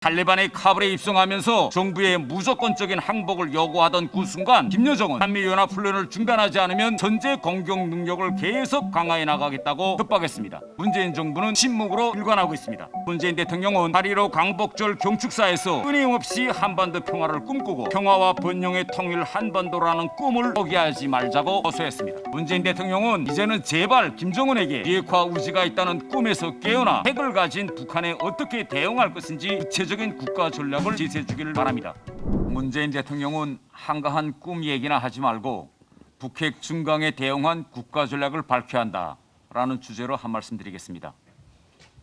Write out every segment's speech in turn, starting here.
탈레반이 카불에 입성하면서 정부의 무조건적인 항복을 요구하던 그 순간 김여정은 한미연합훈련을 중단하지 않으면 선제 공격 능력을 계속 강화해 나가겠다고 협박했습니다. 문재인 정부는 침묵으로 일관하고 있습니다. 문재인 대통령은 8.15 광복절 경축사에서 끊임없이 한반도 평화를 꿈꾸고 평화와 번영의 통일 한반도라는 꿈을 포기하지 말자고 호소했습니다. 문재인 대통령은 이제는 제발 김정은에게 비핵화 의지가 있다는 꿈에서 깨어나 핵을 가진 북한에 어떻게 대응할 것인지 구체적인 국가 전략을 제시해 주기를 바랍니다. 문재인 대통령은 한가한 꿈 얘기나 하지 말고 북핵 증강에 대응한 국가 전략을 밝혀야 한다라는 주제로 한 말씀 드리겠습니다.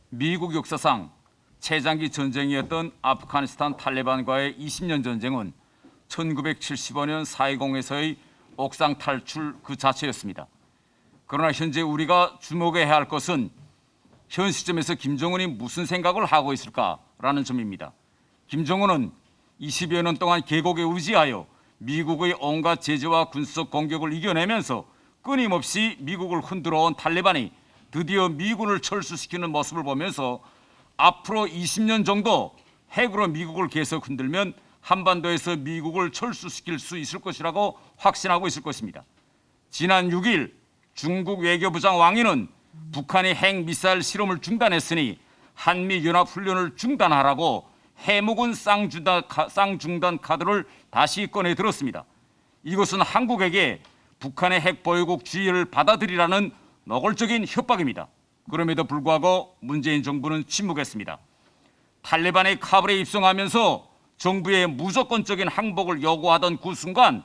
미국 역사상 최장기 전쟁이었던 아프가니스탄 탈레반과의 20년 전쟁은 1975년 4.20에서의 옥상 탈출 그 자체였습니다. 그러나 현재 우리가 주목해야 할 것은 현 시점에서 김정은이 무슨 생각을 하고 있을까라는 점입니다. 김정은은 20여 년 동안 계곡에 의지하여 미국의 온갖 제재와 군사적 공격을 이겨내면서 끊임없이 미국을 흔들어온 탈레반이 드디어 미군을 철수시키는 모습을 보면서 앞으로 20년 정도 핵으로 미국을 계속 흔들면 한반도에서 미국을 철수시킬 수 있을 것이라고 확신하고 있을 것입니다. 지난 6일 중국 외교부장 왕이는 북한이 핵미사일 실험을 중단했으니 한미연합훈련을 중단하라고 해묵은 쌍중단 카드를 다시 꺼내 들었습니다. 이것은 한국에게 북한의 핵 보유국 지위를 받아들이라는 노골적인 협박입니다. 그럼에도 불구하고 문재인 정부는 침묵했습니다. 탈레반이 카불에 입성하면서 정부의 무조건적인 항복을 요구하던 그 순간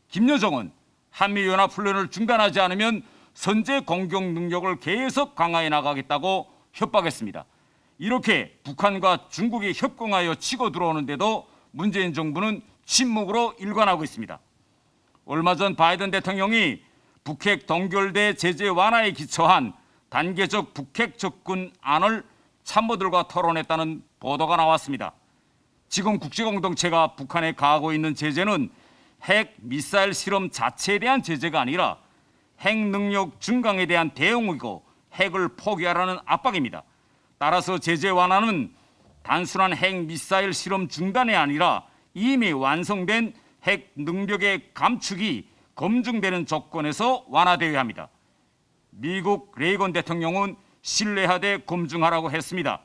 김여정은 한미연합훈련을 중단하지 않으면 선제 공격 능력을 계속 강화해 나가겠다고 협박했습니다. 이렇게 북한과 중국이 협공하여 치고 들어오는데도 문재인 정부는 침묵으로 일관하고 있습니다. 얼마 전 바이든 대통령이 북핵 동결대 제재 완화에 기초한 단계적 북핵 접근안을 참모들과 토론했다는 보도가 나왔습니다. 지금 국제공동체가 북한에 가하고 있는 제재는 핵 미사일 실험 자체에 대한 제재가 아니라 핵 능력 증강에 대한 대응이고 핵을 포기하라는 압박입니다. 따라서 제재 완화는 단순한 핵 미사일 실험 중단이 아니라 이미 완성된 핵 능력의 감축이 검증되는 조건에서 완화되어야 합니다. 미국 레이건 대통령은 신뢰하되 검증하라고 했습니다.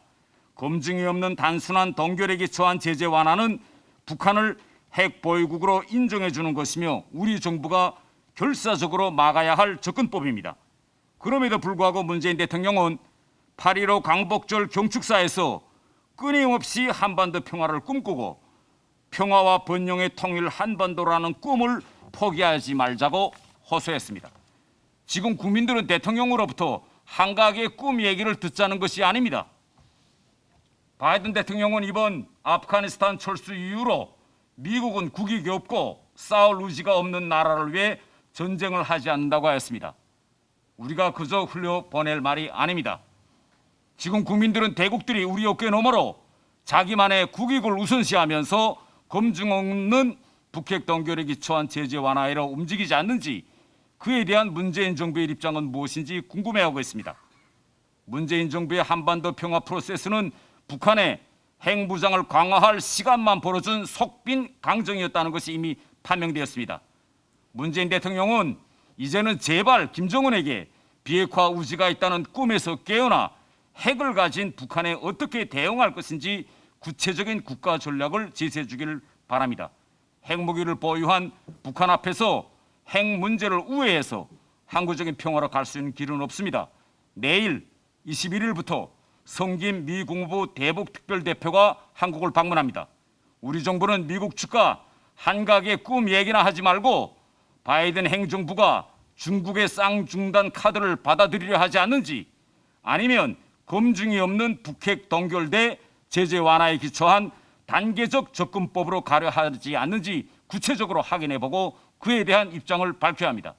검증이 없는 단순한 동결에 기초한 제재 완화는 북한을 핵 보유국으로 인정해 주는 것이며 우리 정부가 결사적으로 막아야 할 접근법입니다. 그럼에도 불구하고 문재인 대통령은 8.15 광복절 경축사에서 끊임없이 한반도 평화를 꿈꾸고 평화와 번영의 통일 한반도라는 꿈을 포기하지 말자고 호소했습니다. 지금 국민들은 대통령으로부터 한가하게 꿈 얘기를 듣자는 것이 아닙니다. 바이든 대통령은 이번 아프가니스탄 철수 이후로 미국은 국익이 없고 싸울 의지가 없는 나라를 위해 전쟁을 하지 않는다고 하였습니다. 우리가 그저 흘려보낼 말이 아닙니다. 지금 국민들은 대국들이 우리 어깨 너머로 자기만의 국익을 우선시하면서 검증 없는 북핵 동결에 기초한 제재 완화로 움직이지 않는지 그에 대한 문재인 정부의 입장은 무엇인지 궁금해하고 있습니다. 문재인 정부의 한반도 평화 프로세스는 북한의 핵무장을 강화할 시간만 벌어준 속빈 강정이었다는 것이 이미 판명되었습니다. 문재인 대통령은 이제는 제발 김정은에게 비핵화 의지가 있다는 꿈에서 깨어나 핵을 가진 북한에 어떻게 대응할 것인지 구체적인 국가 전략을 제시해 주기를 바랍니다. 핵무기를 보유한 북한 앞에서 핵 문제를 우회해서 항구적인 평화로 갈 수 있는 길은 없습니다. 내일 21일부터 성김 미 국무부 대북 특별대표가 한국을 방문합니다. 우리 정부는 미국 측과 한가하게 꿈 얘기나 하지 말고 바이든 행정부가 중국의 쌍중단 카드를 받아들이려 하지 않는지 아니면 검증이 없는 북핵 동결대 제재 완화에 기초한 단계적 접근법으로 가려 하지 않는지 구체적으로 확인해보고 그에 대한 입장을 밝혀야 합니다.